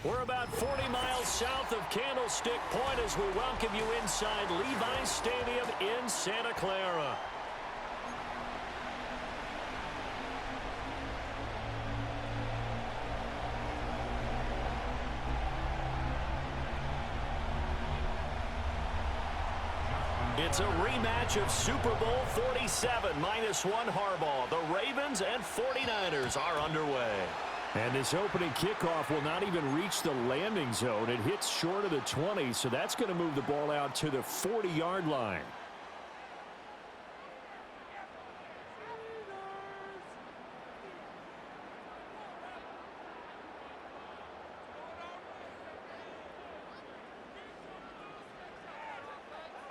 We're about 40 miles south of Candlestick Point as we welcome you inside Levi's Stadium in Santa Clara. It's a rematch of Super Bowl 47, -1 Harbaugh. The Ravens and 49ers are underway. And this opening kickoff will not even reach the landing zone. It hits short of the 20, so that's going to move the ball out to the 40-yard line.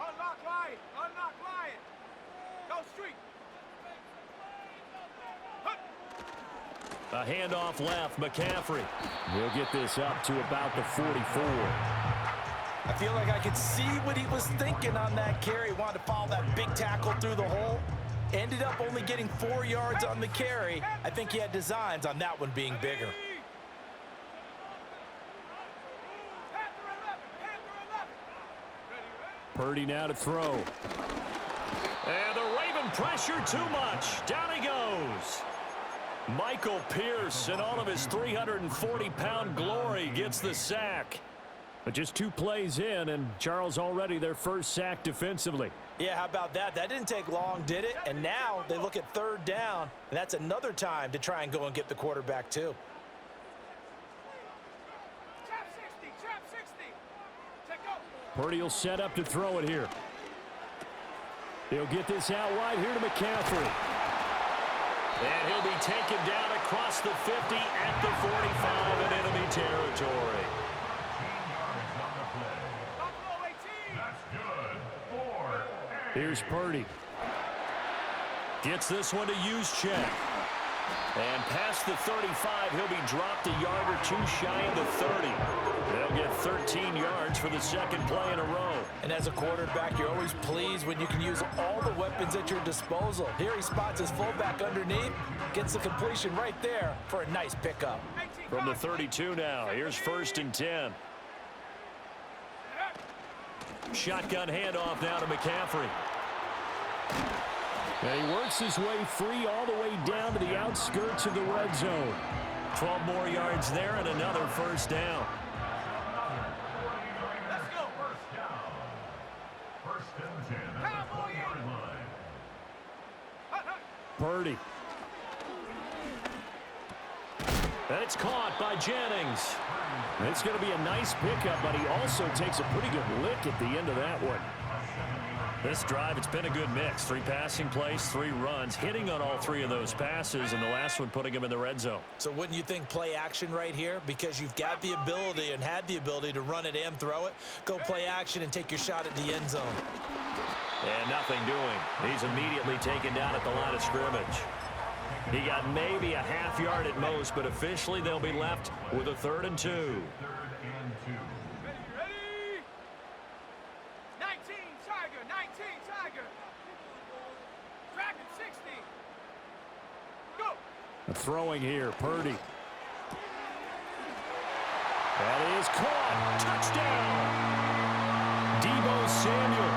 Unlock line. Go street. A handoff left, McCaffrey. He'll get this up to about the 44. I feel like I could see what he was thinking on that carry. Wanted to follow that big tackle through the hole. Ended up only getting 4 yards on the carry. I think he had designs on that one being bigger. Purdy now to throw. And the Raven pressure too much. Down he goes. Michael Pierce in all of his 340-pound glory gets the sack. But just 2 plays in, and Charles already their first sack defensively. Yeah, how about that? That didn't take long, did it? And now they look at 3rd down, and that's another time to try and go and get the quarterback too. Trap 60. Take go. Purdy will set up to throw it here. He'll get this out wide here to McCaffrey. And he'll be taken down across the 50 at the 45 in enemy territory. Here's Purdy. Gets this one to Juszczyk. And past the 35, he'll be dropped a yard or 2 shy of the 30. They'll get 13 yards for the second play in a row. And as a quarterback, you're always pleased when you can use all the weapons at your disposal. Here he spots his fullback underneath, gets the completion right there for a nice pickup. From the 32 now, here's 1st and 10. Shotgun handoff now to McCaffrey. And he works his way free all the way down to the outskirts of the red zone. 12 more yards there and another 1st down. Let's go. 1st down. 1st and 10 at the 40-yard line. Purdy. And it's caught by Jennings. It's going to be a nice pickup, but he also takes a pretty good lick at the end of that one. This drive, it's been a good mix. 3 passing plays, 3 runs, hitting on all 3 of those passes, and the last one putting him in the red zone. So wouldn't you think play action right here? Because you've got the ability and had the ability to run it and throw it. Go play action and take your shot at the end zone. And nothing doing. He's immediately taken down at the line of scrimmage. He got maybe a half yard at most, but officially they'll be left with a 3rd and 2. Ready? 19 Tiger. Dragon 60. Go. Throwing here, Purdy. That is caught. Touchdown. Deebo Samuel.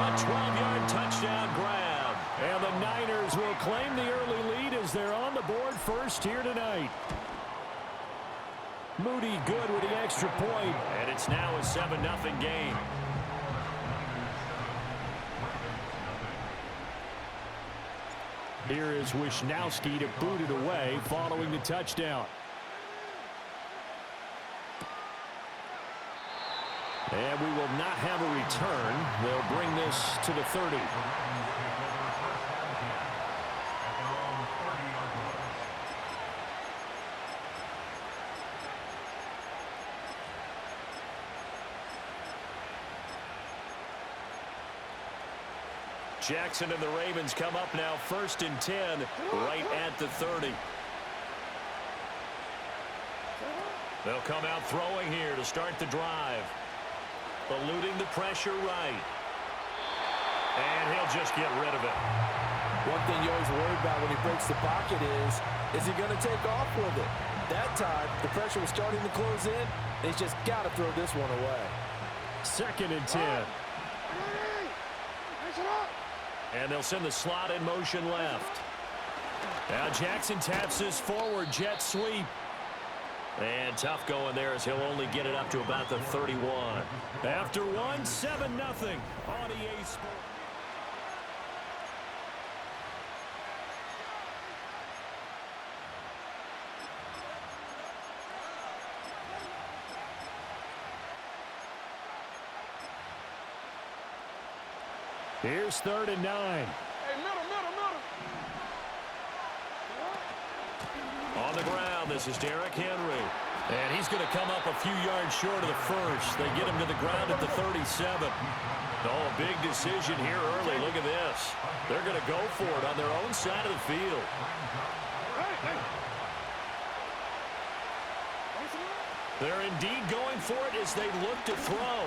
A 12-yard touchdown grab. And the Niners will claim the early lead as they're on the board first here tonight. Moody good with the extra point. And it's now a 7-0 game. Here is Wisnowski to boot it away following the touchdown. And we will not have a return. They'll bring this to the 30. Jackson and the Ravens come up now 1st and 10 right at the 30. They'll come out throwing here to start the drive. Eluding the pressure right. And he'll just get rid of it. One thing you always worry about when he breaks the pocket is he going to take off with it? That time, the pressure was starting to close in, and he's just got to throw this one away. 2nd and 10. And they'll send the slot in motion left. Now Jackson taps this forward jet sweep. And tough going there as he'll only get it up to about the 31. After one, 7-0 on EA Sports. Here's 3rd and 9. Hey, middle. On the ground, this is Derrick Henry. And he's going to come up a few yards short of the first. They get him to the ground at the 37. Oh, a big decision here early. Look at this. They're going to go for it on their own side of the field. They're indeed going for it as they look to throw.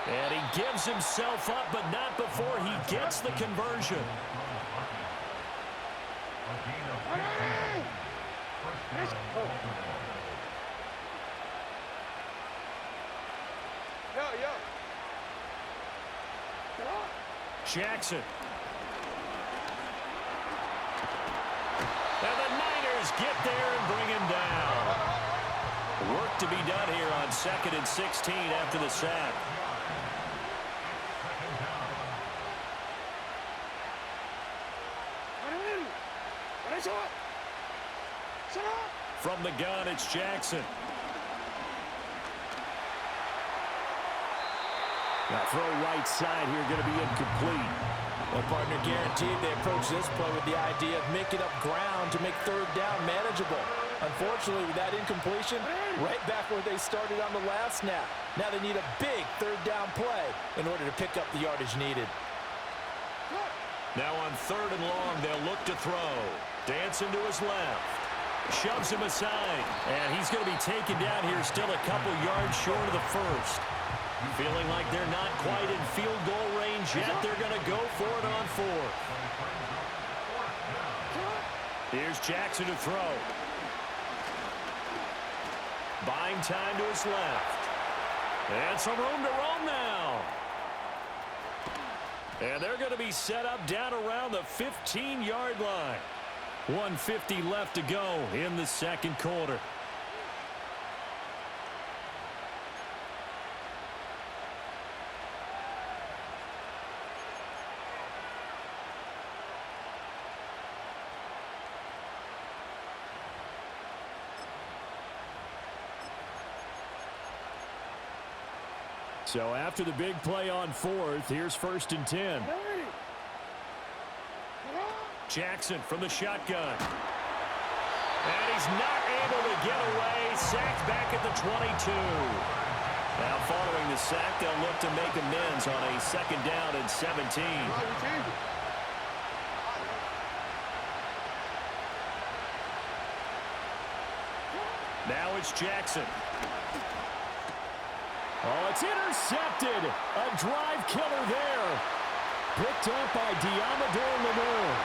And he gives himself up, but not before he gets the conversion. Jackson. And the Niners get there and bring him down. Work to be done here on 2nd and 16 after the sack. From the gun, it's Jackson. Now throw right side here, going to be incomplete. Well, partner, guaranteed they approach this play with the idea of making up ground to make 3rd down manageable. Unfortunately, with that incompletion, right back where they started on the last snap. Now they need a big 3rd down play in order to pick up the yardage needed. Now on 3rd and long, they'll look to throw. Dancing to his left. Shoves him aside. And he's going to be taken down here still a couple yards short of the first. Feeling like they're not quite in field goal range yet. They're going to go for it on 4th. Here's Jackson to throw. Buying time to his left. And some room to roam now. And they're going to be set up down around the 15-yard line. 1:50 left to go in the 2nd quarter. So after the big play on 4th, here's 1st and 10. Jackson from the shotgun. And he's not able to get away. Sacked back at the 22. Now following the sack, they'll look to make amends on a 2nd down and 17. Now it's Jackson. Oh, it's intercepted. A drive killer there. Picked up by Deommodore Lenoir.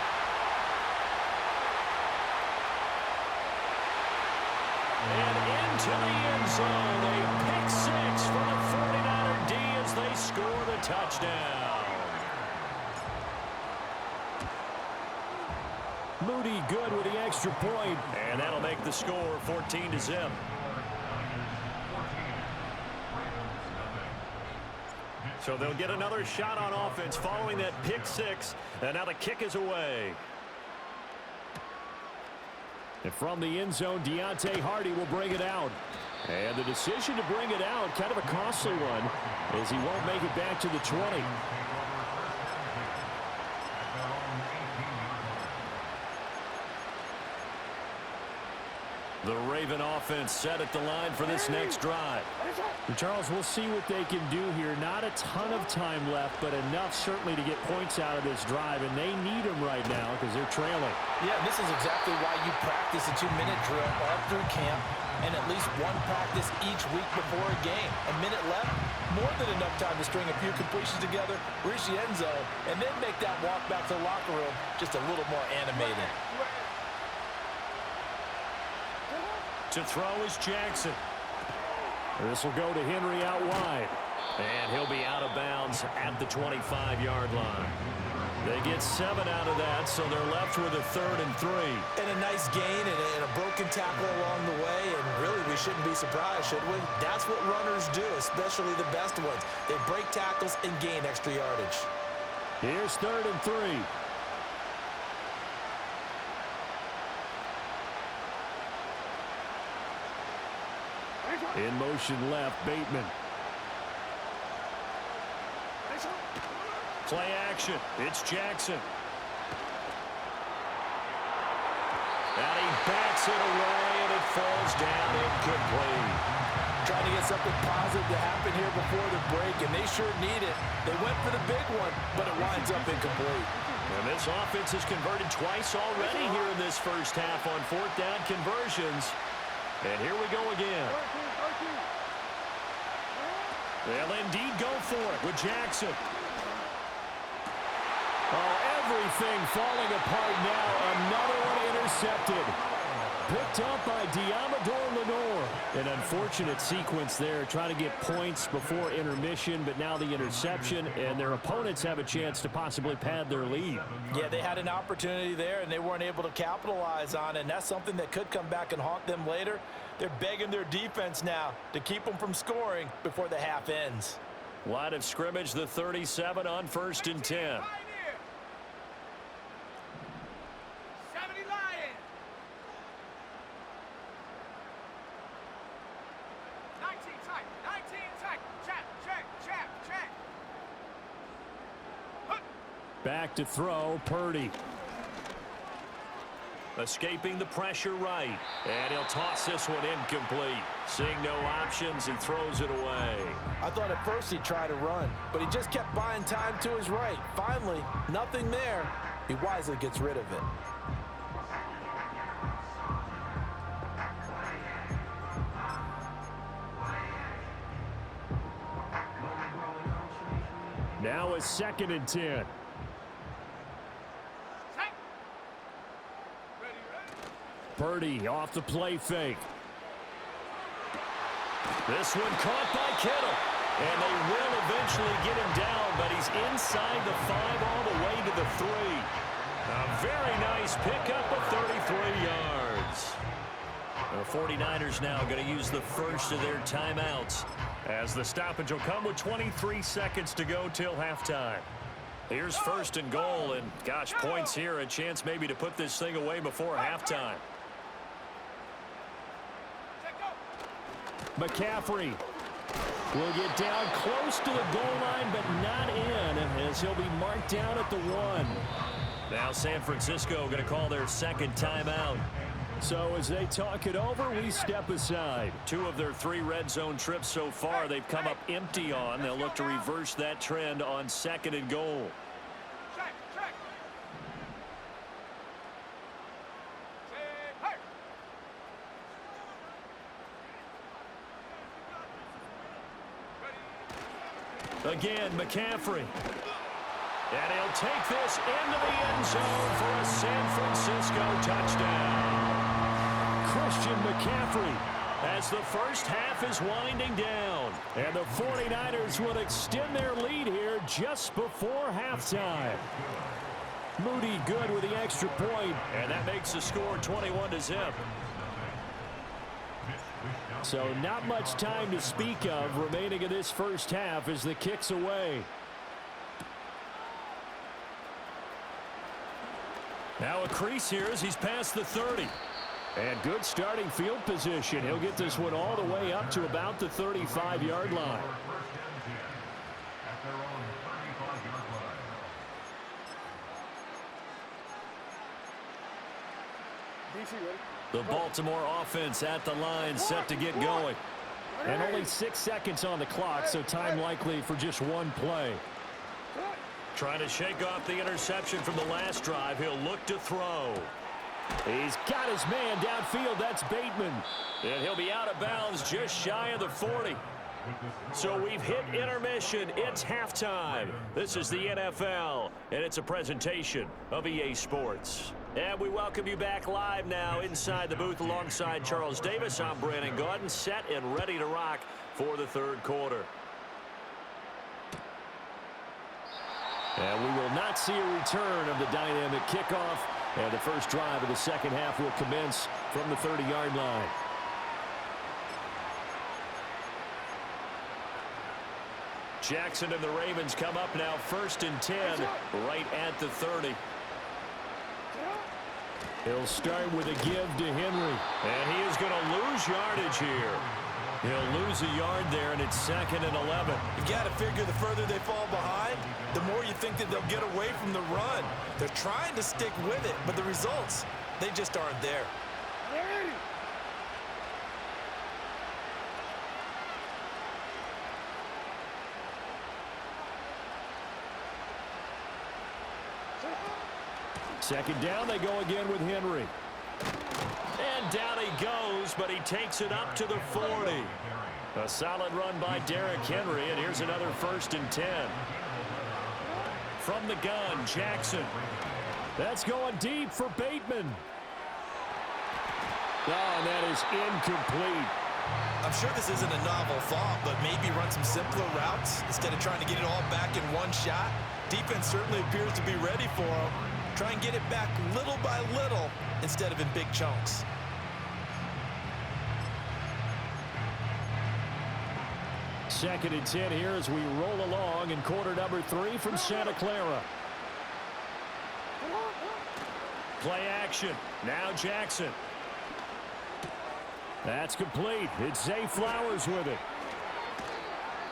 And into the end zone. A pick 6 for the 49er D as they score the touchdown. Moody good with the extra point. And that'll make the score 14-0. So they'll get another shot on offense following that pick 6. And now the kick is away. And from the end zone, Deontay Hardy will bring it out. And the decision to bring it out, kind of a costly one, as he won't make it back to the 20. The Raven offense set at the line for this next drive. And Charles, we'll see what they can do here. Not a ton of time left, but enough certainly to get points out of this drive, and they need them right now because they're trailing. Yeah, this is exactly why you practice a 2-minute drill all through camp and at least one practice each week before a game. A minute left, more than enough time to string a few completions together, reach the end zone, and then make that walk back to the locker room just a little more animated. To throw is Jackson. This will go to Henry out wide. And he'll be out of bounds at the 25-yard line. They get 7 out of that, so they're left with a 3rd and 3. And a nice gain and a broken tackle along the way, and really we shouldn't be surprised, should we? That's what runners do, especially the best ones. They break tackles and gain extra yardage. Here's 3rd and 3. In motion left, Bateman. Play action. It's Jackson. And he backs it away, and it falls down incomplete. Trying to get something positive to happen here before the break, and they sure need it. They went for the big one, but it winds up incomplete. And this offense has converted twice already here in this first half on 4th down conversions. And here we go again. They'll indeed go for it with Jackson. Oh, everything falling apart now. Another one intercepted. Picked up by Diamador Lenore. An unfortunate sequence there, trying to get points before intermission, but now the interception, and their opponents have a chance to possibly pad their lead. Yeah, they had an opportunity there, and they weren't able to capitalize on it, and that's something that could come back and haunt them later. They're begging their defense now to keep them from scoring before the half ends. Line of scrimmage, the 37 on 1st and 10. Back to throw, Purdy. Escaping the pressure right. And he'll toss this one incomplete. Seeing no options, he throws it away. I thought at first he'd try to run, but he just kept buying time to his right. Finally, nothing there. He wisely gets rid of it. Now a 2nd and 10. Purdy off the play fake. This one caught by Kittle. And they will eventually get him down, but he's inside the 5 all the way to the 3. A very nice pickup of 33 yards. The 49ers now going to use the first of their timeouts, as the stoppage will come with 23 seconds to go till halftime. Here's 1st and goal, and gosh, points here, a chance maybe to put this thing away before halftime. McCaffrey will get down close to the goal line, but not in, as he'll be marked down at the 1. Now San Francisco going to call their 2nd timeout. So as they talk it over, we step aside. 2 of their 3 red zone trips so far they've come up empty on. They'll look to reverse that trend on 2nd and goal. Again, McCaffrey. And he'll take this into the end zone for a San Francisco touchdown. Christian McCaffrey. As the first half is winding down. And the 49ers will extend their lead here just before halftime. Moody good with the extra point. And that makes the score 21-0. So not much time to speak of remaining in this first half as the kick's away. Now a crease here as he's past the 30. And good starting field position. He'll get this one all the way up to about the 35-yard line. DC ready? The Baltimore offense at the line, set to get going. And only 6 seconds on the clock, so time likely for just one play. Trying to shake off the interception from the last drive. He'll look to throw. He's got his man downfield. That's Bateman. And he'll be out of bounds just shy of the 40. So we've hit intermission. It's halftime. This is the NFL, and it's a presentation of EA Sports. And we welcome you back live now inside the booth alongside Charles Davis. I'm Brandon Gaudin, set and ready to rock for the third quarter. And we will not see a return of the dynamic kickoff. And the first drive of the second half will commence from the 30-yard line. Jackson and the Ravens come up now 1st and 10 right at the 30. He'll start with a give to Henry. And he is going to lose yardage here. He'll lose a yard there, and it's 2nd and 11. You got to figure the further they fall behind, the more you think that they'll get away from the run. They're trying to stick with it, but the results, they just aren't there. Second down, they go again with Henry. And down he goes, but he takes it up to the 40. A solid run by Derrick Henry, and here's another 1st and 10. From the gun, Jackson. That's going deep for Bateman. Oh, and that is incomplete. I'm sure this isn't a novel thought, but maybe run some simpler routes instead of trying to get it all back in one shot. Defense certainly appears to be ready for him. Try and get it back little by little instead of in big chunks. Second and 10 here as we roll along in quarter number 3 from Santa Clara. Play action. Now Jackson. That's complete. It's Zay Flowers with it.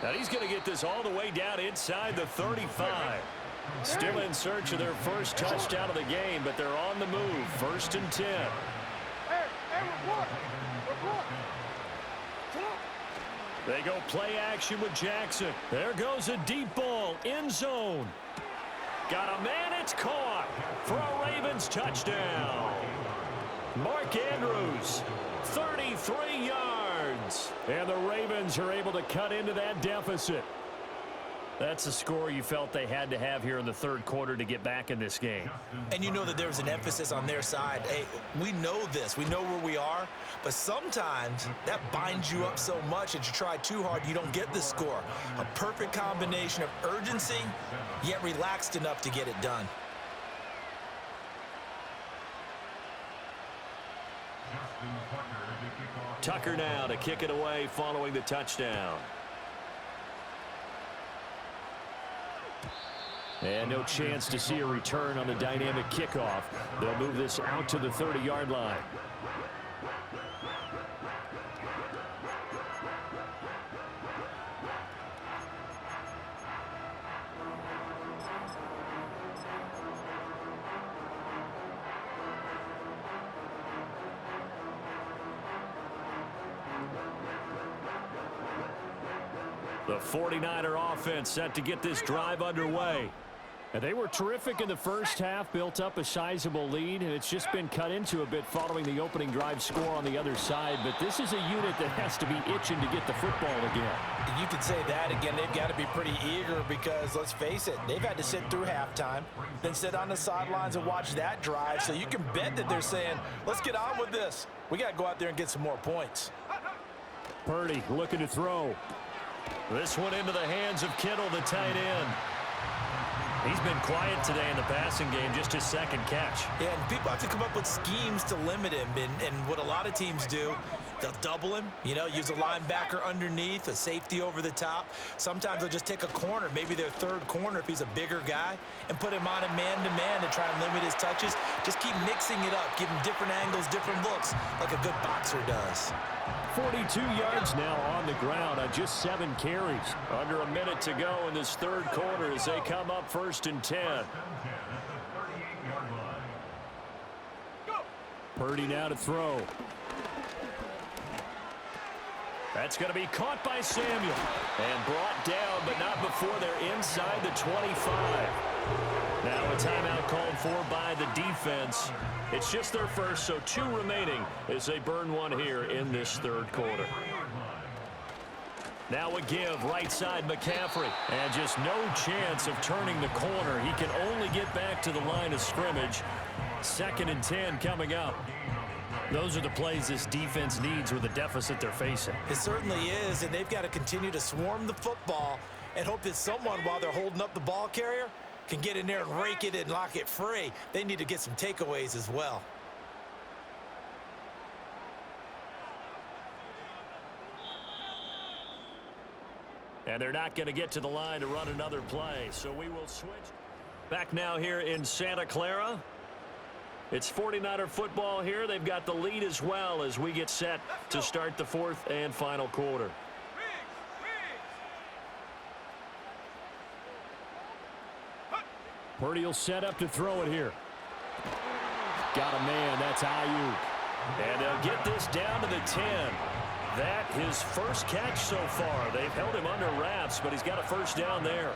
Now he's going to get this all the way down inside the 35. Still in search of their first touchdown of the game, but they're on the move. 1st and 10. They go play action with Jackson. There goes a deep ball. End zone. Got a man. It's caught for a Ravens touchdown. Mark Andrews, 33 yards. And the Ravens are able to cut into that deficit. That's the score you felt they had to have here in the third quarter to get back in this game. And you know that there's an emphasis on their side. Hey, we know this. We know where we are. But sometimes that binds you up so much that you try too hard, you don't get the score. A perfect combination of urgency, yet relaxed enough to get it done. Tucker now to kick it away following the touchdown. And no chance to see a return on the dynamic kickoff. They'll move this out to the 30-yard line. The 49er offense set to get this drive underway. And they were terrific in the first half, built up a sizable lead, and it's just been cut into a bit following the opening drive score on the other side. But this is a unit that has to be itching to get the football again. You could say that again. They've got to be pretty eager because, let's face it, they've had to sit through halftime, then sit on the sidelines and watch that drive. So you can bet that they're saying, let's get on with this. We got to go out there and get some more points. Purdy looking to throw. This one into the hands of Kittle, the tight end. He's been quiet today in the passing game, just his second catch. Yeah, and people have to come up with schemes to limit him. And what a lot of teams do, they'll double him, you know, use a linebacker underneath, a safety over the top. Sometimes they'll just take a corner, maybe their third corner if he's a bigger guy, and put him on a man-to-man to try and limit his touches. Just keep mixing it up, give him different angles, different looks, like a good boxer does. 42 yards now on the ground on just 7 carries. Under a minute to go in this third quarter as they come up 1st and 10. Purdy now to throw. That's going to be caught by Samuel. And brought down, but not before they're inside the 25. Now a timeout called for by the defense. It's just their first, so 2 remaining as they burn one here in this third quarter. Now a give, right side McCaffrey. And just no chance of turning the corner. He can only get back to the line of scrimmage. 2nd and 10 coming up. Those are the plays this defense needs with the deficit they're facing. It certainly is, and they've got to continue to swarm the football and hope that someone, while they're holding up the ball carrier, can get in there and rake it and lock it free. They need to get some takeaways as well. And they're not going to get to the line to run another play, so we will switch. Back now here in Santa Clara. It's 49er football here. They've got the lead as well as we get set to start the 4th and final quarter. Purdy will set up to throw it here. Got a man. That's Ayuk. And they'll get this down to the 10. That his first catch so far. They've held him under wraps, but he's got a first down there.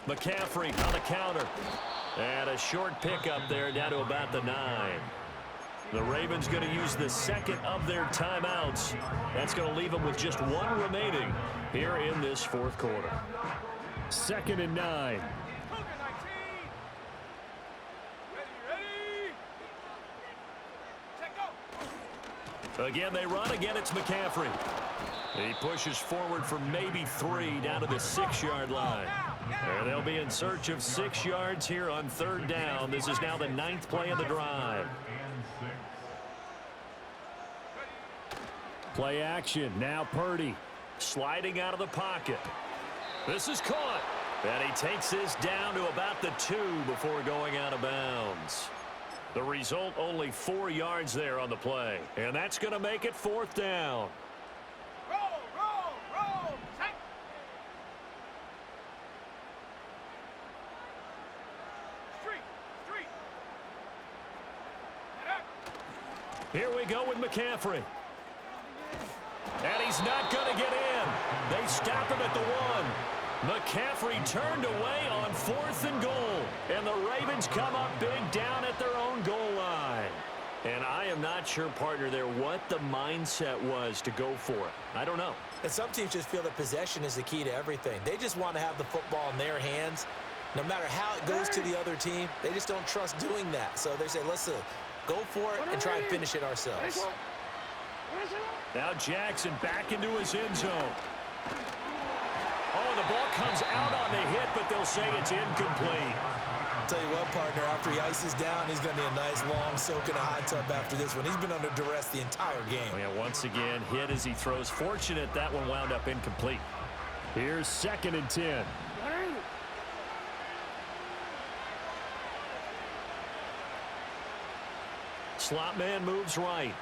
McCaffrey on the counter. And a short pickup there down to about the 9. The Ravens going to use the 2nd of their timeouts. That's going to leave them with just 1 remaining here in this 4th quarter. 2nd and 9. Again, they run. Again, it's McCaffrey. He pushes forward for maybe 3 down to the 6-yard line. And they'll be in search of 6 yards here on 3rd down. This is now the 9th play of the drive. Play action. Now Purdy. Sliding out of the pocket. This is caught. And he takes this down to about the 2 before going out of bounds. The result, only 4 yards there on the play. And that's going to make it 4th down. Roll. Street. Here we go with McCaffrey. And he's not going to get in. They stop him at the 1. McCaffrey turned away on 4th and goal. And the Ravens come up big down at their own goal line. And I am not sure, partner, there what the mindset was to go for it. I don't know. And some teams just feel that possession is the key to everything. They just want to have the football in their hands. No matter how it goes to the other team, they just don't trust doing that. So they say, listen, go for it and try and finish it ourselves. Now Jackson back into his end zone. Oh, the ball comes out on the hit, but they'll say it's incomplete. I'll tell you what, partner, after he ices down, he's going to be a nice long soak in a hot tub after this one. He's been under duress the entire game. Oh, yeah, once again, hit as he throws. Fortunate that one wound up incomplete. Here's 2nd and 10. Slot man moves right.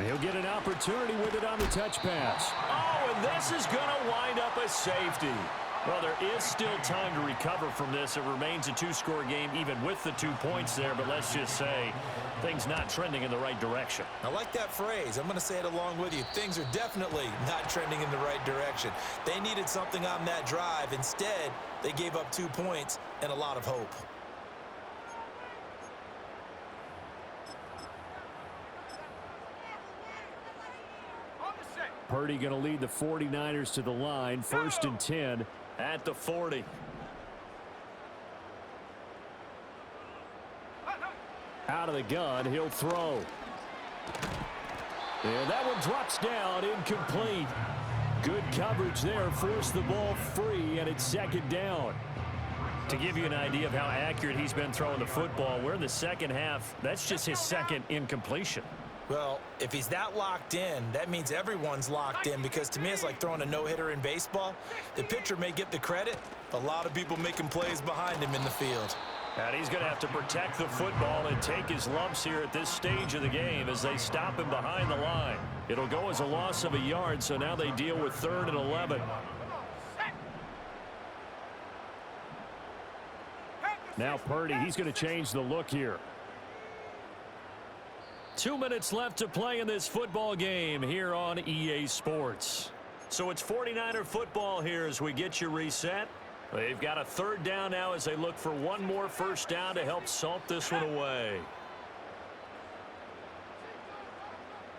He'll get an opportunity with it on the touch pass. Oh, and this is going to wind up a safety. Well, there is still time to recover from this. It remains a 2-score game even with the 2 points there, but let's just say things not trending in the right direction. I like that phrase. I'm going to say it along with you. Things are definitely not trending in the right direction. They needed something on that drive. Instead, they gave up 2 points and a lot of hope. Purdy going to lead the 49ers to the line. 1st and 10 at the 40. Out of the gun, he'll throw. And that one drops down, incomplete. Good coverage there, forced the ball free, and it's 2nd down. To give you an idea of how accurate he's been throwing the football, we're in the second half. That's just his 2nd incompletion. Well, if he's that locked in, that means everyone's locked in, because to me it's like throwing a no-hitter in baseball. The pitcher may get the credit, a lot of people making plays behind him in the field. And he's going to have to protect the football and take his lumps here at this stage of the game as they stop him behind the line. It'll go as a loss of a yard, so now they deal with 3rd and 11. Now Purdy, he's going to change the look here. 2 minutes left to play in this football game here on EA Sports. So it's 49er football here as we get you reset. They've got a third down now as they look for one more first down to help salt this one away.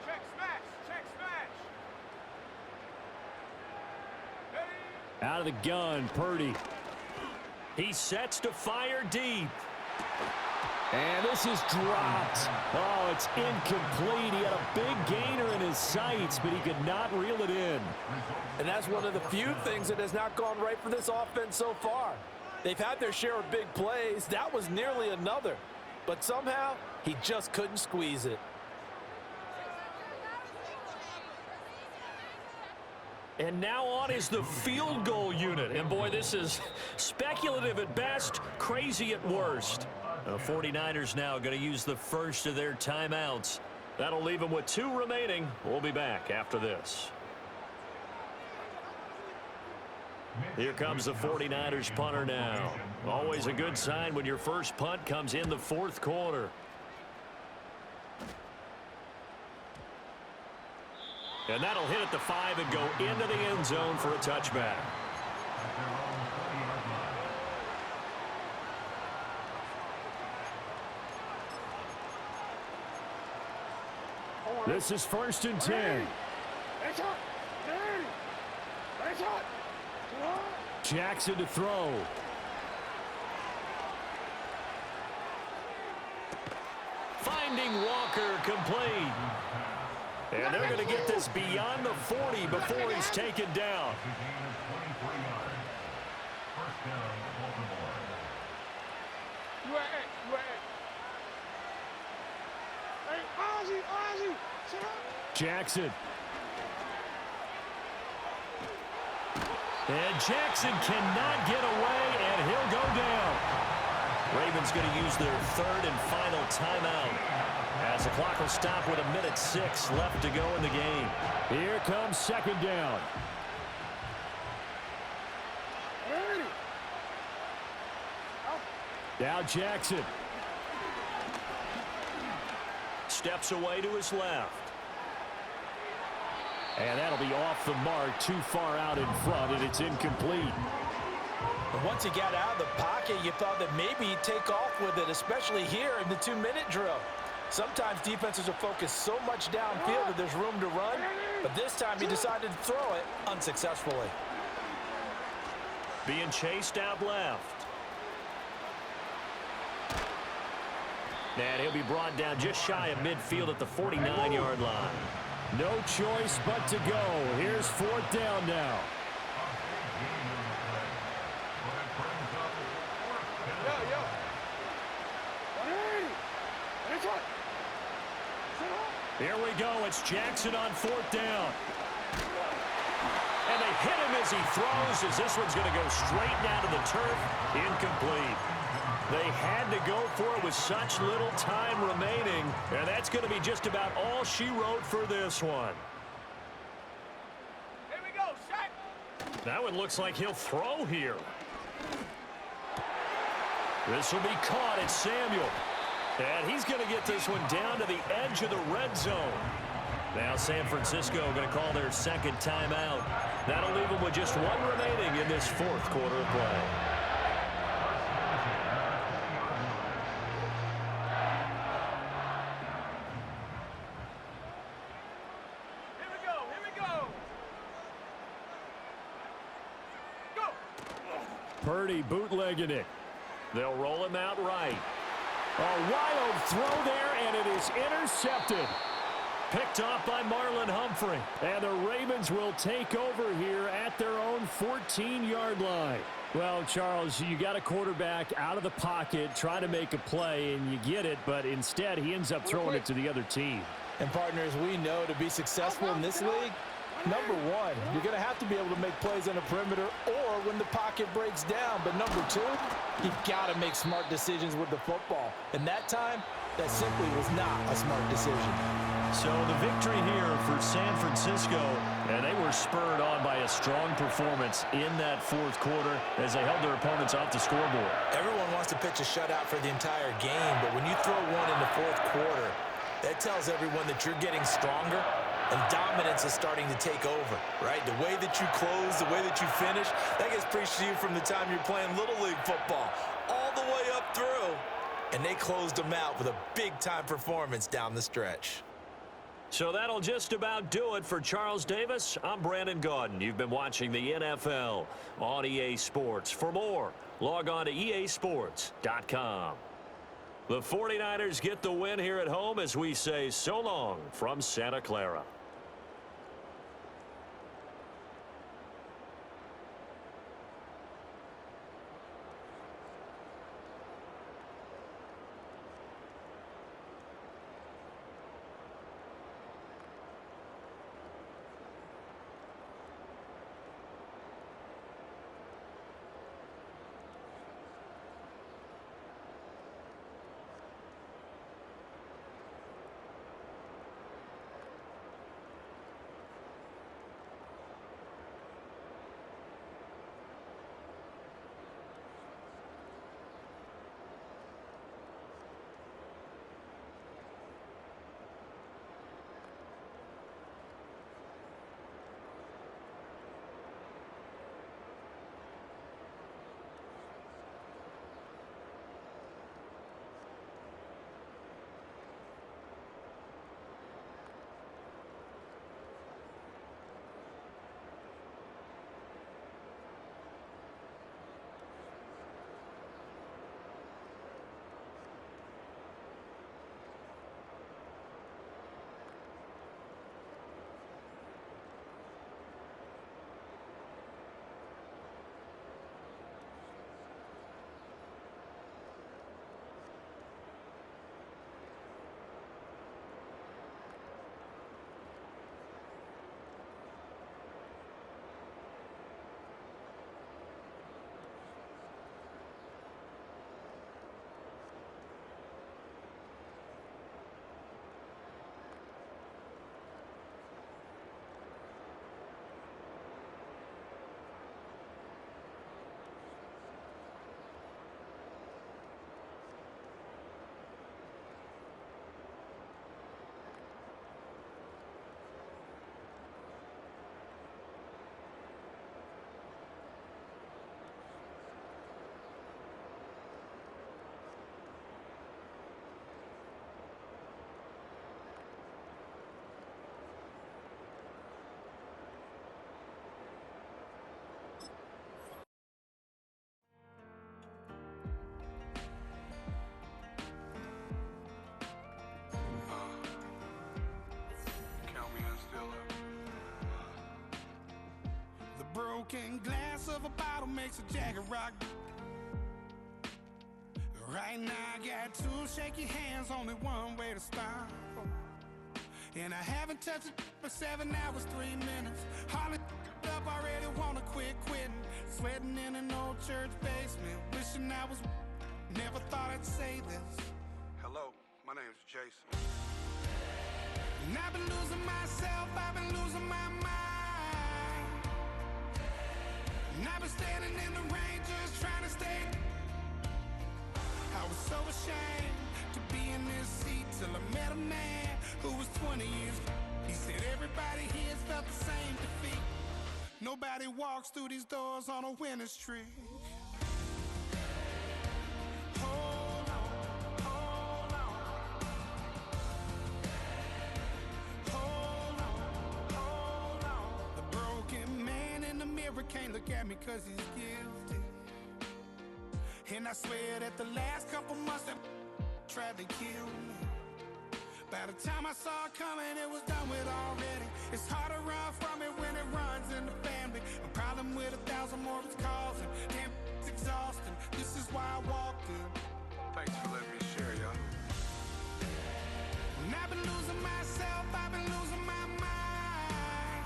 Check smash, check smash. Out of the gun, Purdy. He sets to fire deep. And this is dropped. Oh, it's incomplete. He had a big gainer in his sights, but he could not reel it in. And that's one of the few things that has not gone right for this offense so far. They've had their share of big plays. That was nearly another. But somehow, he just couldn't squeeze it. And now on is the field goal unit. And boy, this is speculative at best, crazy at worst. The 49ers now going to use the first of their timeouts. That'll leave them with 2 remaining. We'll be back after this. Here comes the 49ers punter now. Always a good sign when your first punt comes in the fourth quarter. And that'll hit at the 5 and go into the end zone for a touchback. This is 1st and 10. Jackson to throw. Finding Walker complete. And they're going to get this beyond the 40 before he's taken down. Jackson. And Jackson cannot get away, and he'll go down. Ravens going to use their third and final timeout as the clock will stop with 1:06 left to go in the game. Here comes 2nd down. Now Jackson. Steps away to his left. And that'll be off the mark, too far out in front, and it's incomplete. And once he got out of the pocket, you thought that maybe he'd take off with it, especially here in the 2-minute drill. Sometimes defenses are focused so much downfield that there's room to run, but this time he decided to throw it unsuccessfully. Being chased out left. And he'll be brought down just shy of midfield at the 49-yard line. No choice but to go. Here's 4th down now. Here we go. It's Jackson on 4th down. And they hit him as he throws, as this one's going to go straight down to the turf. Incomplete. They had to go for it with such little time remaining, and that's going to be just about all she wrote for this one. Here we go, Shaq. That one looks like he'll throw here. This will be caught at Samuel. And he's going to get this one down to the edge of the red zone. Now San Francisco going to call their 2nd timeout. That'll leave them with just 1 remaining in this 4th quarter of play. Purdy bootlegging it. They'll roll him out right. A wild throw there, and it is intercepted. Picked off by Marlon Humphrey. And the Ravens will take over here at their own 14-yard line. Well, Charles, you got a quarterback out of the pocket trying to make a play, and you get it, but instead he ends up throwing it to the other team. And partners, we know to be successful in this league, Number one, you're going to have to be able to make plays on the perimeter or when the pocket breaks down. But number two, you've got to make smart decisions with the football. And that time, that simply was not a smart decision. So the victory here for San Francisco, and they were spurred on by a strong performance in that fourth quarter as they held their opponents off the scoreboard. Everyone wants to pitch a shutout for the entire game, but when you throw one in the fourth quarter, that tells everyone that you're getting stronger and dominance is starting to take over, right? The way that you close, the way that you finish, that gets preached to you from the time you're playing Little League football all the way up through. And they closed them out with a big-time performance down the stretch. So that'll just about do it for Charles Davis. I'm Brandon Gaudin. You've been watching the NFL on EA Sports. For more, log on to easports.com. The 49ers get the win here at home as we say so long from Santa Clara. Broken glass of a bottle makes a jacket rock. Right now I got two shaky hands, only one way to stop. And I haven't touched it for 7 hours, 3 minutes. Hardly up, already wanna quitting. Sweating in an old church basement, wishing I was. Never thought I'd say this. Hello, my name's Jason. And I've been losing myself, I've been losing my mind. And I've been standing in the rain just trying to stay. I was so ashamed to be in this seat till I met a man who was 20 years. He said everybody here's felt the same defeat. Nobody walks through these doors on a winning streak. Hold on, hold on. Hold on, hold on. The broken man in the mirror can't look at me 'cause he's guilty. And I swear that the last couple months that tried to kill me. By the time I saw it coming, it was done with already. It's hard to run from it when it runs in the family. A problem with 1,000 more it's causing. Damn, it's exhausting. This is why I walked in. Thanks for letting me share, y'all. And I've been losing myself, I've been losing my mind.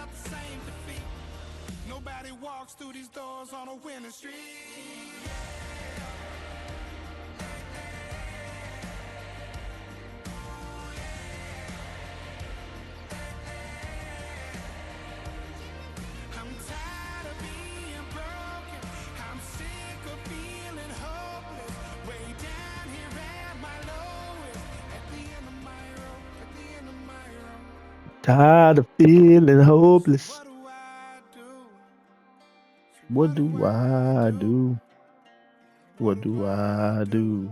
felt the same defeat. Nobody walks through these doors on a winning streak. I'm tired of being broken. I'm sick of feeling hopeless. Way down here at my lowest. At the end of my road. At the end of my road. Tired of feeling hopeless. What do I do? What do I do? What do I do?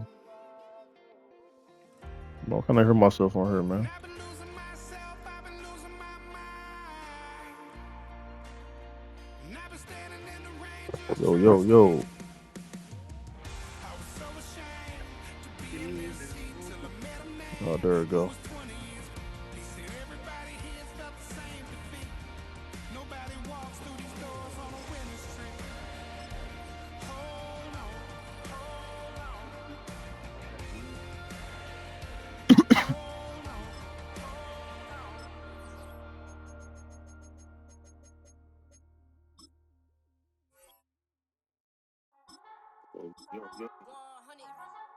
Why can't I hear myself on here, man? I've been losing myself. I've been losing my mind. And I've been standing in the rain. Just Yo, yo, yo. I was so ashamed to be in this seat till I met a man. Oh, there we go. 20 years. He said everybody here's felt the same defeat. Nobody walks through these doors on a winning streak. Hold on, hold on. Hold on,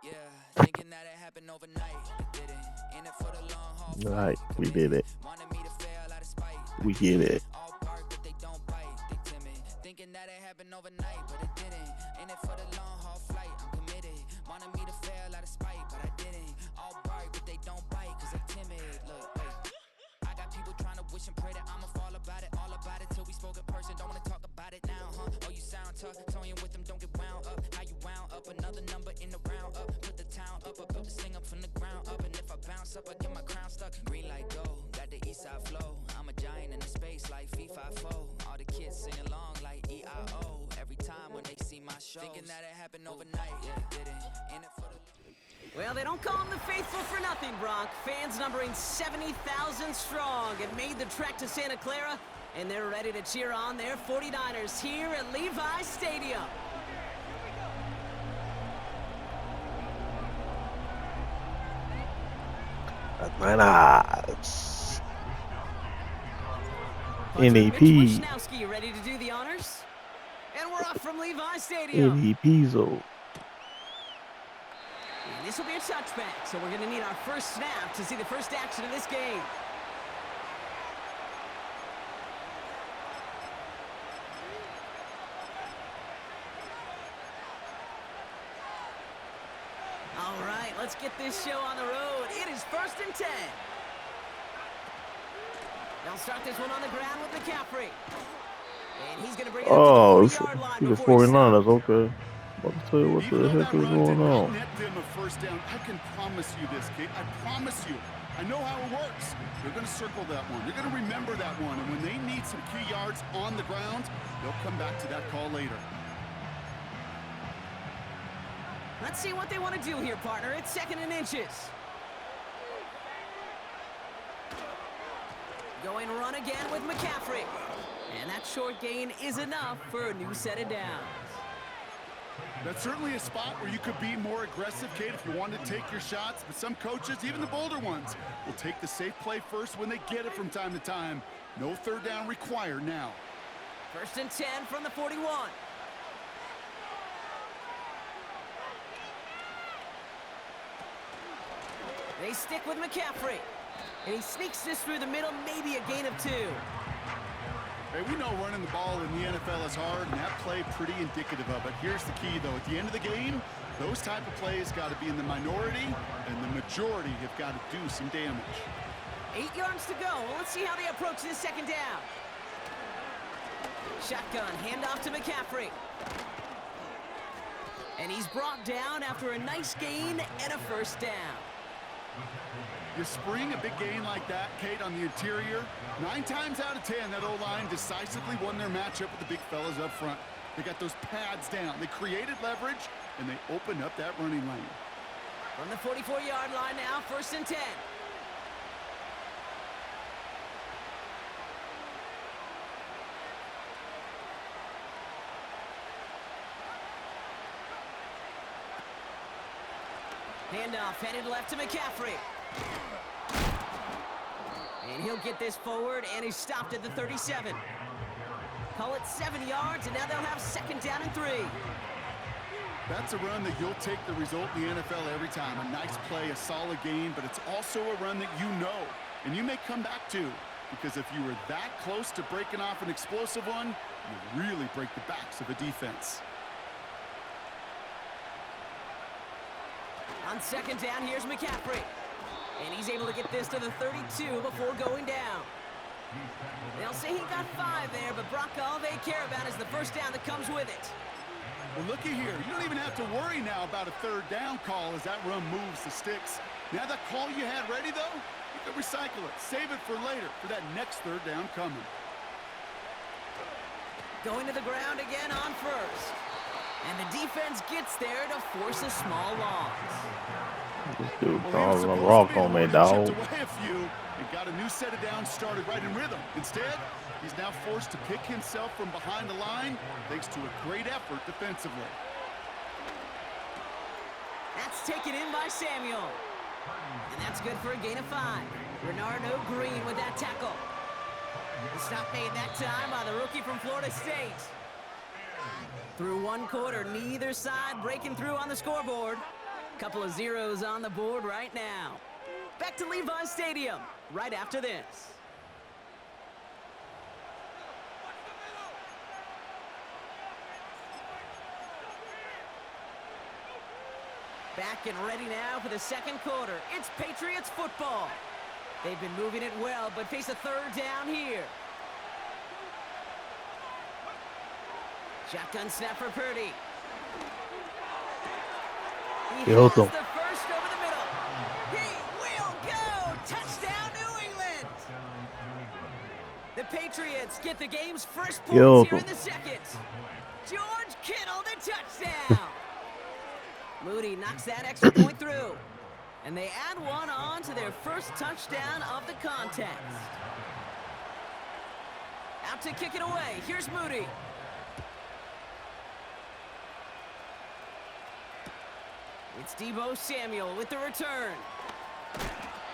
Yeah, thinking that it happened overnight, but didn't. In it for the long haul. Right, we did it. Wanted me to fail out of spite. We get it. All bark, but they don't bite. They timid. Thinking that it happened overnight, but it didn't. In it for the long haul flight. I'm committed. Wanted me to fail out of spite, but I didn't. All bark, but they don't bite, cause they're timid. Look, wait. I got people trying to wish and pray that I'ma fall about it. All about it till we spoke in person. Don't wanna talk about it now, huh? Oh, you sound tough. Toying with them, don't get wound up. How you wound up? Another number in the round up. Put the town up. I built this thing up from the ground up. And if I bounce up, I get my crown stuck. Green light go. Got the east side flow. I'm a giant in the space like FIFA 4. All the kids sing along like EIO. Every time when they see my show. Thinking that it happened overnight. Yeah, it didn't. In it for the... Well, they don't call them the faithful for nothing, Bronk. Fans numbering 70,000 strong have made the trek to Santa Clara, and they're ready to cheer on their 49ers here at Levi Stadium. Atlantis. Punter NEP. Rich Wisnowski ready to do the honors. And we're off from Levi Stadium. NEP zone. And this will be a touchback, so we're going to need our first snap to see the first action of this game. All right, let's get this show on the road. It is 1st and 10. They'll start this one on the ground with McCaffrey. And he's going to bring it Oh, up it's to the 40-yard line the before he's 49ers. Okay. About to tell you what the heck is going on. Net them a first down. I can promise you this, Kate. I promise you. I know how it works. They're going to circle that one. They're going to remember that one. And when they need some key yards on the ground, they'll come back to that call later. Let's see what they want to do here, partner. It's 2nd and inches. Going run again with McCaffrey. And that short gain is enough for a new set of downs. That's certainly a spot where you could be more aggressive, Kate, if you wanted to take your shots. But some coaches, even the bolder ones, will take the safe play first when they get it from time to time. No third down required now. 1st and 10 from the 41. They stick with McCaffrey. And he sneaks this through the middle, maybe a gain of 2. Hey, we know running the ball in the NFL is hard, and that play pretty indicative of it. Here's the key, though. At the end of the game, those type of plays got to be in the minority, and the majority have got to do some damage. 8 yards to go. Let's see how they approach this 2nd down. Shotgun, handoff to McCaffrey. And he's brought down after a nice gain and a 1st down. You spring a big gain like that, Kate, on the interior, 9 times out of 10, that O-line decisively won their matchup with the big fellas up front. They got those pads down. They created leverage, and they opened up that running lane. From the 44-yard line now, 1st and 10. Handoff headed left to McCaffrey. And he'll He'll get this forward, and he's stopped at the 37. Call it 7 yards, and now they'll have 2nd down and 3. That's a run that you'll take the result in the NFL every time. A nice play, a solid gain, but it's also a run that you know, and you may come back to, because if you were that close to breaking off an explosive one, you really break the backs of a defense. On 2nd down, here's McCaffrey. And he's able to get this to the 32 before going down. They'll say he got 5 there, but Brock, all they care about is the first down that comes with it. Well, looky here. You don't even have to worry now about a 3rd down call as that run moves the sticks. Now that call you had ready, though, you can recycle it. Save it for later for that next 3rd down coming. Going to the ground again on 1st. And the defense gets there to force a small loss. This dude throwing a rock on me, dog. And got a new set of downs started right in rhythm. Instead, he's now forced to pick himself from behind the line thanks to a great effort defensively. That's taken in by Samuel. And that's good for a gain of 5. Renardo Green with that tackle. The stop made that time by the rookie from Florida State. Through 1 quarter, neither side breaking through on the scoreboard. Couple of zeros on the board right now. Back to Levi Stadium right after this. Back and ready now for the 2nd quarter. It's Patriots football. They've been moving it well, but face a 3rd down here. Shotgun snap for Purdy. He has the first over the middle. He will go! Touchdown, New England! The Patriots get the game's first points here in the 2nd. George Kittle, the touchdown! Moody knocks that extra point through. And they add one on to their first touchdown of the contest. Out to kick it away. Here's Moody. It's Deebo Samuel with the return.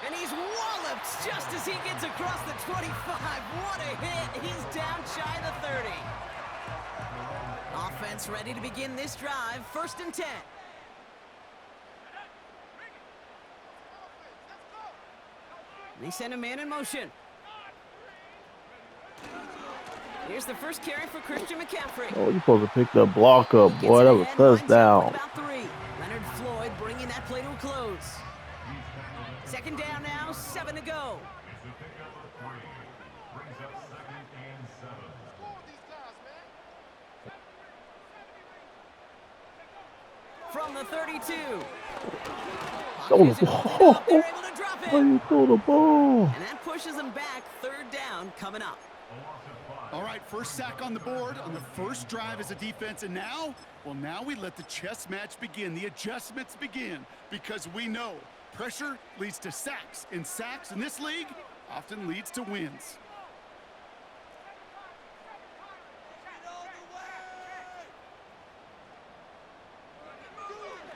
And he's walloped just as he gets across the 25. What a hit. He's down shy of the 30. Offense ready to begin this drive. 1st and 10. They send a man in motion. Here's the first carry for Christian McCaffrey. Oh, you're supposed to pick the block up, boy. That was a touchdown. About 3. Leonard Floyd bringing that play to a close. 2nd down now, 7 to go. From the 32. Throw the ball. Why you throw the ball? And that pushes them back. 3rd down coming up. All right, first sack on the board on the first drive as a defense, and now, well, now we let the chess match begin, the adjustments begin, because we know pressure leads to sacks, and sacks in this league often leads to wins.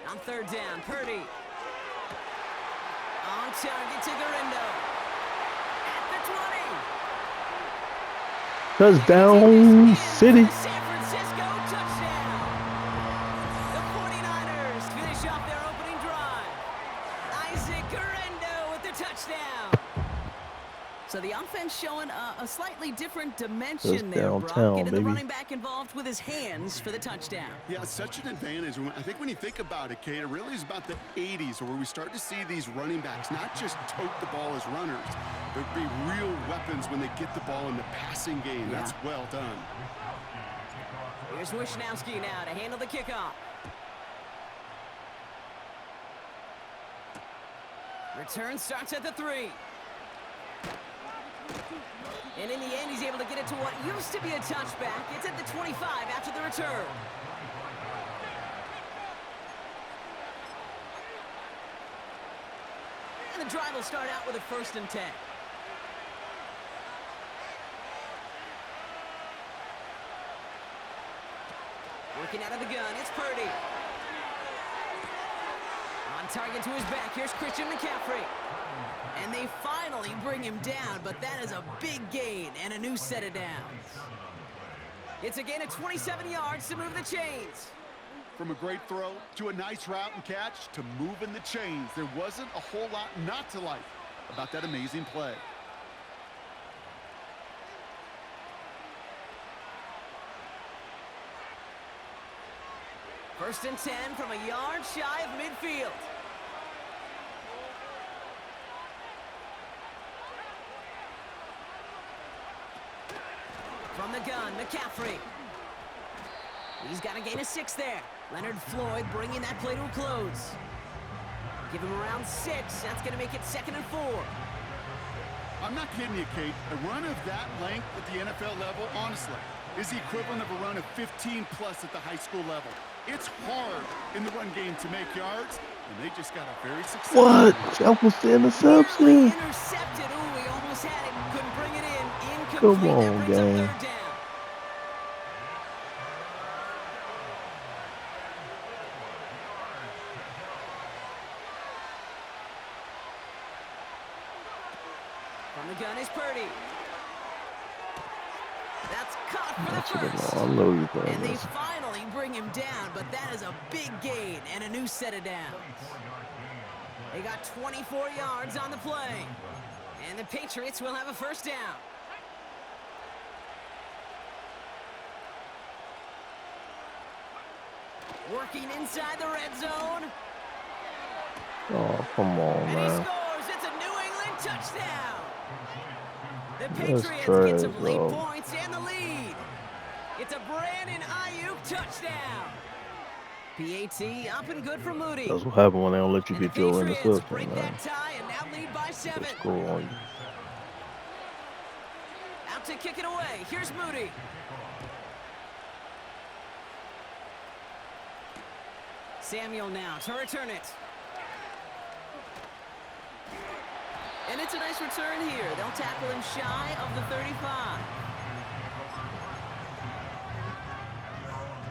On 3rd down, Purdy. On target to Garendo. At the 20. Touchdown, City. San Francisco touchdown. The 49ers finish off their opening drive. Isaac Garendo with the touchdown. So the offense showing a slightly different dimension there, Brock. Getting the running back involved with his hands for the touchdown. Yeah, such an advantage. I think when you think about it, Kate, it really is about the 80s where we start to see these running backs not just tote the ball as runners, but be real weapons when they get the ball in the passing game. Yeah. That's well done. Here's Wishnowski now to handle the kickoff. Return starts at the 3. And in the end, he's able to get it to what used to be a touchback. It's at the 25 after the return. And the drive will start out with a 1st and 10. Working out of the gun, it's Purdy. On target to his back, here's Christian McCaffrey. And they finally finally bring him down, but that is a big gain and a new set of downs. It's a gain of 27 yards to move the chains. From a great throw to a nice route and catch to moving the chains, there wasn't a whole lot not to like about that amazing play. First and 10 from a yard shy of midfield. From the gun, McCaffrey. He's got a gain of 6 there. Leonard Floyd bringing that play to a close. Give him around 6. That's going to make it 2nd and 4. I'm not kidding you, Kate. A run of that length at the NFL level, honestly, is the equivalent of a run of 15-plus at the high school level. It's hard in the run game to make yards, and they just got a very successful... What? That was the interception. Intercepted. Ooh, he almost had it. Couldn't bring it in. Incomplete. Come on, that brings gang. up 3rd down. From the gun is Purdy. That's caught for the first. I know you And they think finally bring him down, but that is a big gain and a new set of downs. They got 24 yards on the play. And the Patriots will have a first down. Working inside the red zone. Oh, come on, And he man. scores. It's a New England touchdown. The That's Patriots get some trash, late bro. points and the lead. It's a Brandon Ayuk touchdown. PAT up and good for Moody. That's what happened when they don't let you And the get your Patriots interception, break man. that tie and now lead by 7. Score on you. Out to kick it away. Here's Moody. Samuel now to return it. And it's a nice return here. They'll tackle him shy of the 35.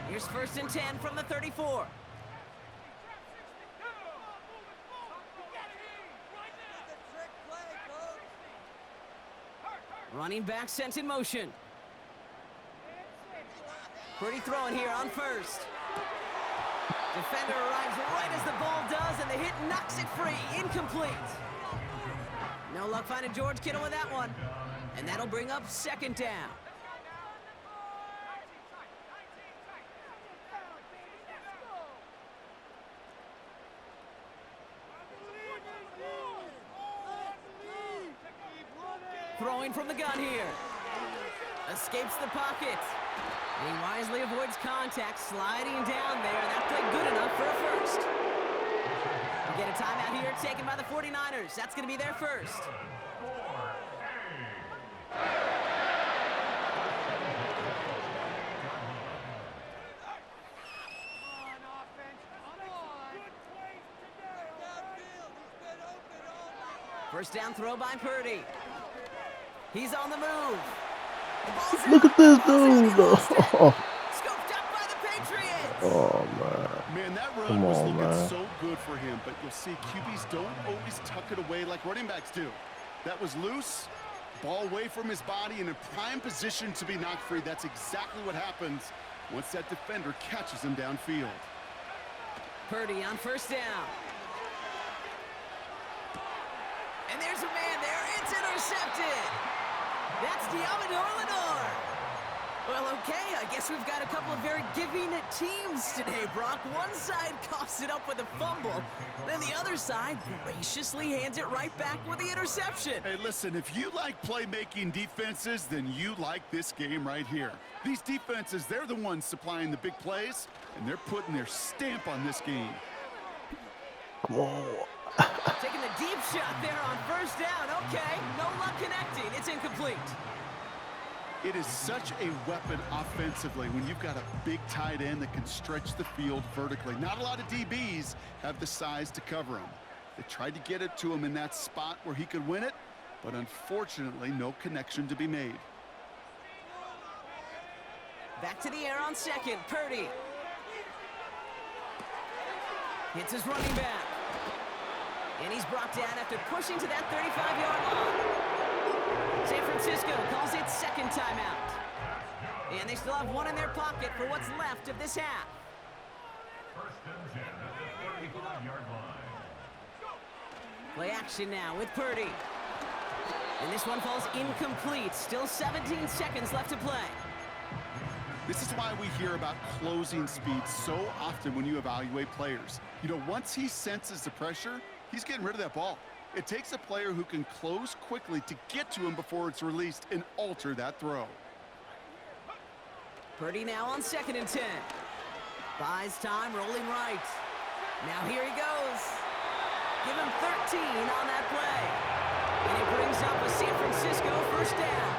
Here's 1st and 10 from the 34. Running back sent in motion. Pretty throwing here on 1st. Defender arrives right as the ball does, and the hit knocks it free. Incomplete. No luck finding George Kittle with that one. And that'll bring up 2nd down. Throwing from the gun here. Escapes the pocket. And he wisely avoids contact, sliding down there. That played good enough for a first. We get a timeout here taken by the 49ers. That's going to be their first. First down throw by Purdy. He's on the move. Look at this dude. Scooped up by the Patriots. Oh, man. Man, that run Come was on, looking man. so good for him, but you'll see QBs don't always tuck it away like running backs do. That was loose, ball away from his body in a prime position to be knocked free. That's exactly what happens once that defender catches him downfield. Purdy on 1st down. And there's a man there. It's intercepted. That's Diamador Lenore. Well, okay, I guess we've got a couple of very giving teams today, Brock. One side coughs it up with a fumble, then the other side graciously hands it right back with the interception. Hey, listen, if you like playmaking defenses, then you like this game right here. These defenses, they're the ones supplying the big plays, and they're putting their stamp on this game. Come on. Taking the deep shot there on 1st down. Okay, no luck connecting. It's incomplete. It is such a weapon offensively when you've got a big tight end that can stretch the field vertically. Not a lot of DBs have the size to cover him. They tried to get it to him in that spot where he could win it, but unfortunately, no connection to be made. Back to the air on 2nd. Purdy. Hits his running back. And he's brought down after pushing to that 35-yard line. San Francisco calls it second timeout. And they still have one in their pocket for what's left of this half. First and 10 at the 35-yard line. Play action now with Purdy. And this one falls incomplete. Still 17 seconds left to play. This is why we hear about closing speed so often when you evaluate players. You know, once he senses the pressure, he's getting rid of that ball. It takes a player who can close quickly to get to him before it's released and alter that throw. Purdy now on 2nd and 10. Buys time, rolling right. Now here he goes. Give him 13 on that play. And it brings up a San Francisco first down.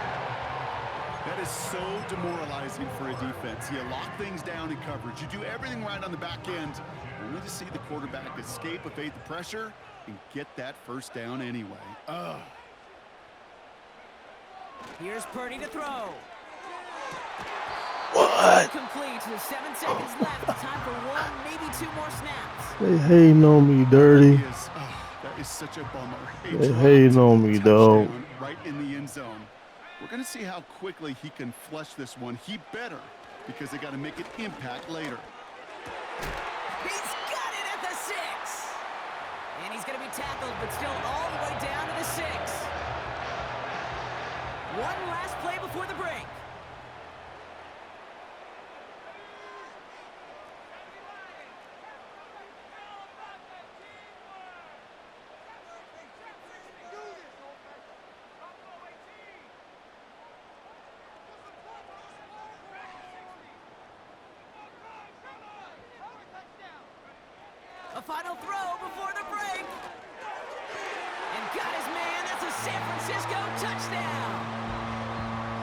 That is so demoralizing for a defense. You lock things down in coverage. You do everything right on the back end, only to see the quarterback escape, evade the pressure, and get that first down anyway. Ugh. Here's Purdy to throw. What? Complete. 7 seconds left. Time for one, maybe 2 more snaps. They hating on me, dirty. That is such a bummer. They hating on me, though. Right in the end zone. We're going to see how quickly he can flush this one. He better, because they got to make it impact later. He's got it at the 6. And he's going to be tackled, but still all the way down to the 6. One last play before the break. A final throw before the break. And got his man. That's a San Francisco touchdown.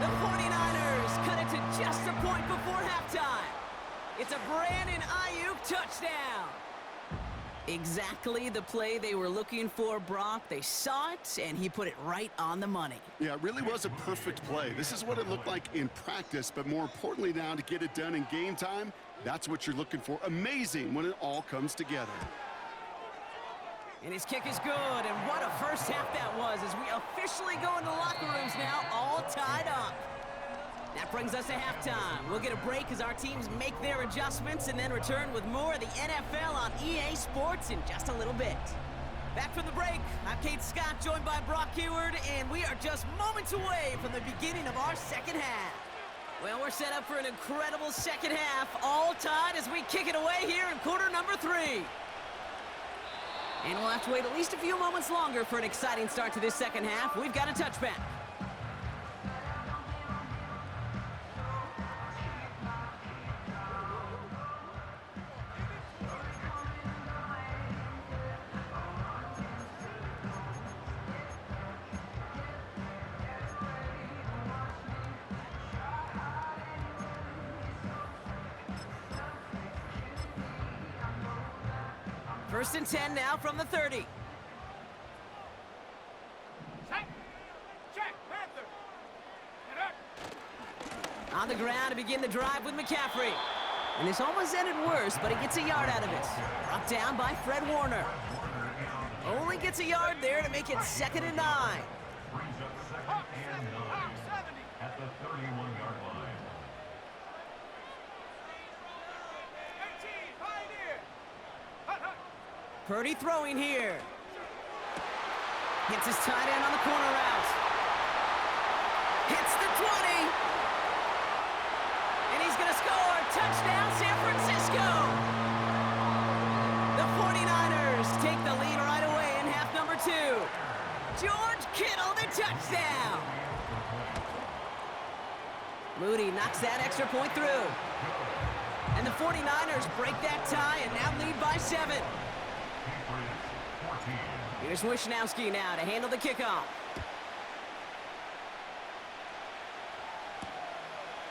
The 49ers cut it to just a point before halftime. It's a Brandon Ayuk touchdown. Exactly the play they were looking for, Brock. They saw it, and he put it right on the money. Yeah, it really was a perfect play. This is what it looked like in practice, but more importantly now to get it done in game time, that's what you're looking for. Amazing when it all comes together. And his kick is good, and what a first half that was as we officially go into locker rooms now, all tied up. That brings us to halftime. We'll get a break as our teams make their adjustments and then return with more of the NFL on EA Sports in just a little bit. Back from the break, I'm Kate Scott, joined by Brock Huard, and we are just moments away from the beginning of our second half. Well, we're set up for an incredible second half, all tied as we kick it away here in quarter number 3. And we'll have to wait at least a few moments longer for an exciting start to this second half. We've got a touchback. First and 10 now from the 30. Check, Panther. Get up. On the ground to begin the drive with McCaffrey. And this almost ended worse, but he gets a yard out of it. Brought down by Fred Warner. Only gets a yard there to make it 2nd and 9. Brings up second and 9 at the 31-yard line. 18, Pioneer. Purdy throwing here. Hits his tight end on the corner route. Hits the 20. And he's going to score. Touchdown, San Francisco. The 49ers take the lead right away in half number 2. George Kittle, the touchdown. Moody knocks that extra point through. And the 49ers break that tie and now lead by 7. Here's Wishnowski now to handle the kickoff.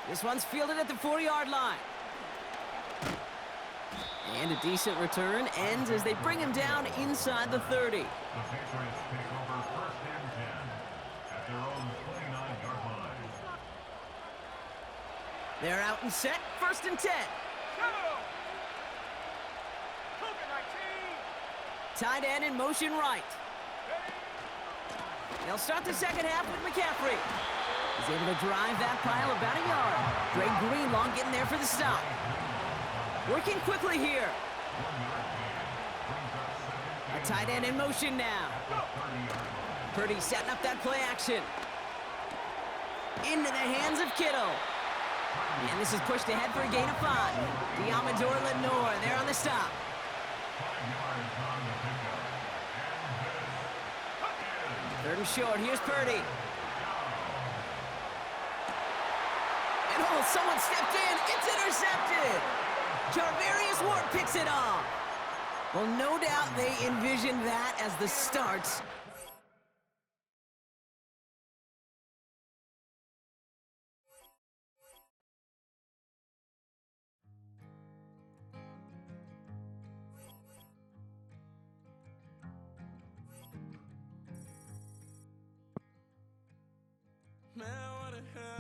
This one's fielded at the 4-yard line. And a decent return ends as they bring him down inside the 30. The Patriots take over first and 10 at their own 29-yard line. They're out and set. First and 10. Tight end in motion right. They'll start the second half with McCaffrey. He's able to drive that pile about a yard. Dre Greenlaw getting there for the stop. Working quickly here. A tight end in motion now. Purdy setting up that play action. Into the hands of Kittle. And this is pushed ahead for a gain of 5. Diamador Lenore there on the stop. Third and short. Here's Purdy. And oh, someone stepped in. It's intercepted. Charvarius Ward picks it off. Well, no doubt they envisioned that as the start.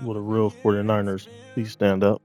Will the real 49ers please stand up?